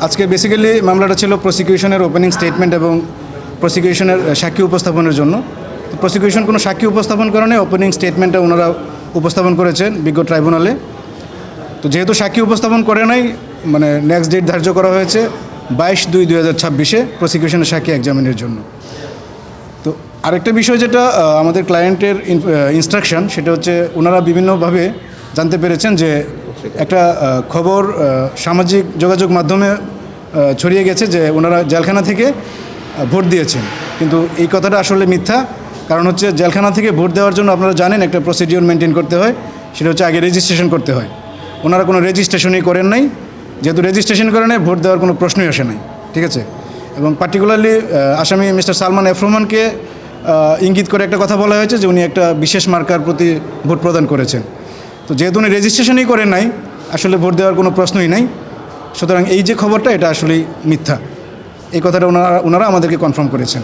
আজকে বেসিক্যালি মামলাটা ছিল প্রসিকিউশনের ওপেনিং স্টেটমেন্ট এবং প্রসিকিউশনের সাক্ষী উপস্থাপনের জন্য। তো প্রসিকিউশন কোনো সাক্ষী উপস্থাপন করে নাই, ওপেনিং স্টেটমেন্টটা ওনারা উপস্থাপন করেছেন বিজ্ঞ ট্রাইব্যুনালে। তো যেহেতু সাক্ষী উপস্থাপন করে নাই, মানে নেক্সট ডেট ধার্য করা হয়েছে 22/2/2026 প্রসিকিউশনের সাক্ষী এক্সামিনের জন্য। তো আরেকটা বিষয় যেটা আমাদের ক্লায়েন্টের ইনস্ট্রাকশন, সেটা হচ্ছে ওনারা বিভিন্নভাবে জানতে পেরেছেন যে একটা খবর সামাজিক যোগাযোগ মাধ্যমে ছড়িয়ে গেছে যে ওনারা জেলখানা থেকে ভোট দিয়েছেন, কিন্তু এই কথাটা আসলে মিথ্যা। কারণ হচ্ছে জেলখানা থেকে ভোট দেওয়ার জন্য আপনারা জানেন একটা প্রসিডিওর মেনটেন করতে হয়, সেটা হচ্ছে আগে রেজিস্ট্রেশন করতে হয়। ওনারা কোনো রেজিস্ট্রেশনই করেন নাই, যেহেতু রেজিস্ট্রেশন করে নাই ভোট দেওয়ার কোনো প্রশ্নই আসে নাই, ঠিক আছে। এবং পার্টিকুলারলি আসামি মিস্টার সালমান এফ রহমানকে ইঙ্গিত করে একটা কথা বলা হয়েছে যে উনি একটা বিশেষ মার্কার প্রতি ভোট প্রদান করেছেন। তো যেহেতু উনি রেজিস্ট্রেশনই করেন নাই, আসলে ভোট দেওয়ার কোনো প্রশ্নই নাই। সুতরাং এই যে খবরটা, এটা আসলেই মিথ্যা। এই কথাটা ওনারা আমাদেরকে কনফার্ম করেছেন।